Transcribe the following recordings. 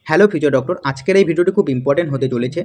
Hello physio doctor, আজকের এই ভিডিওটি খুব ইম্পর্টেন্ট হতে চলেছে।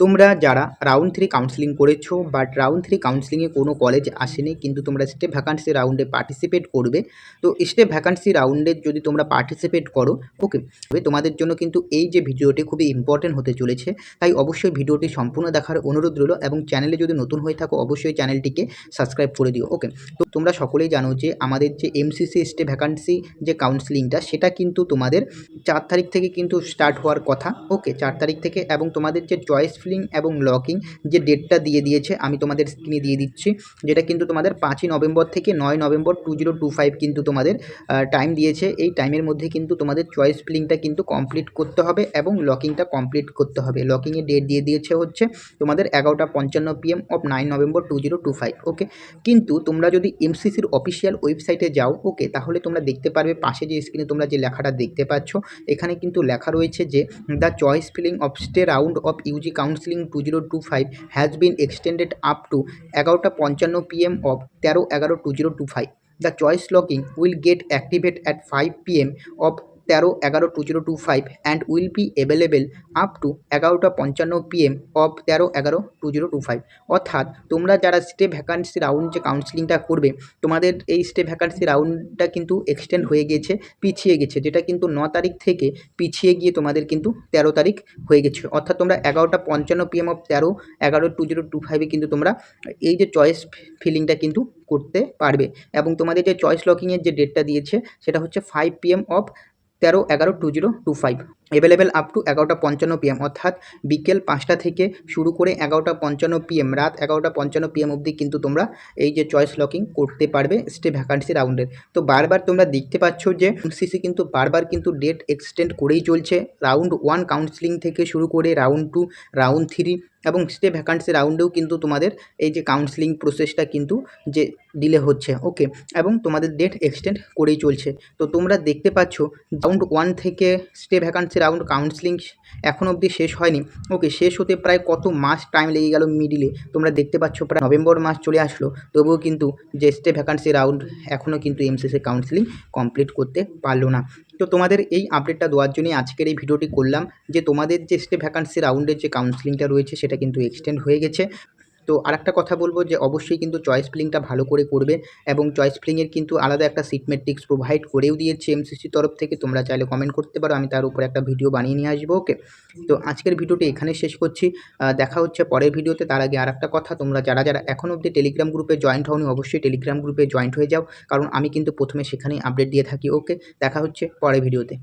তোমরা যারা রাউন্ড 3 কাউন্সেলিং করেছো বাট রাউন্ড 3 কাউন্সেলিংয়ে কোনো কলেজ আসেনি, কিন্তু তোমরা স্টেপ ভ্যাকান্সি রাউন্ডে পার্টিসিপেট করবে। তো স্টেপ ভ্যাকান্সি রাউন্ডে যদি তোমরা পার্টিসিপেট করো, ওকে, তবে তোমাদের জন্য কিন্তু এই যে ভিডিওটি খুবই ইম্পর্টেন্ট হতে চলেছে। তাই অবশ্যই ভিডিওটি সম্পূর্ণ দেখার অনুরোধ রইল এবং চ্যানেলে যদি নতুন হয়ে থাকো অবশ্যই চ্যানেলটিকে সাবস্ক্রাইব করে দিও। ওকে, তো তোমরা সকলেই জানো যে আমাদের যে এমসিসি স্টেপ ভ্যাকান্সি যে কাউন্সেলিংটা সেটা কিন্তু তোমাদের 4 তারিখ থেকে কিন্তু স্টার্ট হওয়ার কথা। ওকে, 4 তারিখ থেকে, এবং তোমাদের যে চয়েস ফিলিং এবং লকিং যে ডেটটা দিয়ে দিয়েছে আমি তোমাদের স্ক্রিনে দিয়ে দিচ্ছি, যেটা কিন্তু তোমাদের 5ই নভেম্বর থেকে 9 নভেম্বর 2025 কিন্তু তোমাদের টাইম দিয়েছে। এই টাইমের মধ্যে কিন্তু তোমাদের চয়েস ফিলিংটা কিন্তু কমপ্লিট করতে হবে এবং লকিংটা কমপ্লিট করতে হবে। লকিংয়ের ডেট দিয়ে দিয়েছে হচ্ছে তোমাদের 11:55 PM অফ 9 নভেম্বর 2025। ওকে, কিন্তু তোমরা যদি এমসিসির অফিসিয়াল ওয়েবসাইটে যাও, ওকে, তাহলে তোমরা দেখতে পারবে পাশে যে স্ক্রিনে তোমরা যে লেখাটা দেখতে পাচ্ছ, এখানে কিন্তু লেখা রয়েছে যে the choice filling of stay round of Yuji counselling 2025 has been extended up to 11:55 PM of 13/11/2025। The choice locking will get activate at 5 PM of 13/11/2025 and will be available up to 11:55 PM of 13/11/2025। অর্থাৎ তোমরা যারা stay vacancy round যে কাউন্সিলিংটা করবে, তোমাদের এই stay vacancy রাউন্ডটা কিন্তু extend হয়ে গেছে, পিছিয়ে গেছে, যেটা কিন্তু 9 তারিখ থেকে পিছিয়ে গিয়ে তোমাদের কিন্তু 13 তারিখ হয়ে গেছে। অর্থাৎ তোমরা 11:55 PM অফ 13/11/2025 কিন্তু তোমরা এই যে চয়েস ফিলিংটা কিন্তু করতে পারবে। এবং তোমাদের যে চয়েস লকিংয়ের যে ডেটটা দিয়েছে সেটা হচ্ছে 5 PM of 13/11/2025, available up to 11:55 PM, অর্থাৎ বিকেল 5টা থেকে শুরু করে 11:55 PM, রাত 11:55 PM অবধি কিন্তু তোমরা এই যে চয়েস লকিং করতে পারবে স্টে ভ্যাকান্সি রাউন্ডের। তো বারবার তোমরা দেখতে পাচ্ছ যে এমসিসি কিন্তু বারবার কিন্তু ডেট এক্সটেন্ড করেই চলছে, রাউন্ড 1 কাউন্সেলিং থেকে শুরু করে রাউন্ড 2, রাউন্ড 3 এবং স্টে ভ্যাকান্সি রাউন্ডেও কিন্তু তোমাদের এই যে কাউন্সেলিং প্রসেসটা কিন্তু যে ডিলে হচ্ছে। ওকে, এবং তোমাদের ডেট এক্সটেন্ড করেই চলছে। তো তোমরা দেখতে পাচ্ছ রাউন্ড 1 থেকে স্টে ভ্যাকান্সি রাউন্ড কাউন্সেলিং এখনও অবধি শেষ হয়নি। ওকে, শেষ হতে প্রায় কত মাস টাইম লেগে গেল মিডিলে, তোমরা দেখতে পাচ্ছ প্রায় নভেম্বর মাস চলে আসলো, তবুও কিন্তু যে স্টে ভ্যাকান্সি রাউন্ড এখনও কিন্তু এমসিসি কাউন্সেলিং কমপ্লিট করতে পারলো না। তো তোমাদের এই আপডেটটা দেওয়ার জন্যই আজকের এই ভিডিওটি করলাম যে তোমাদের যে স্টে ভ্যাকান্সি রাউন্ডের যে কাউন্সেলিংটা রয়েছে সেটা কিন্তু এক্সটেন্ড হয়ে গেছে। তো আরেকটা কথা বলবো যে অবশ্যই কিন্তু চয়েস ফিলিংটা ভালো করে করবে, এবং চয়েস ফিলিংয়ের কিন্তু আলাদা একটা সিট ম্যাট্রিক্স প্রোভাইড করেও দিয়েছে এমসিসির তরফ থেকে। তোমরা চাইলে কমেন্ট করতে পারো, আমি তার উপরে একটা ভিডিও বানিয়ে নিয়ে আসবো। ওকে, তো আজকের ভিডিওটি এখানে শেষ করছি, দেখা হচ্ছে পরের ভিডিওতে। তার আগে আরেকটা কথা, তোমরা যারা যারা এখনও অবধি টেলিগ্রাম গ্রুপে জয়েন্ট হওনি অবশ্যই টেলিগ্রাম গ্রুপে জয়েন্ট হয়ে যাও, কারণ আমি কিন্তু প্রথমে সেখানেই আপডেট দিয়ে থাকি। ওকে, দেখা হচ্ছে পরের ভিডিওতে।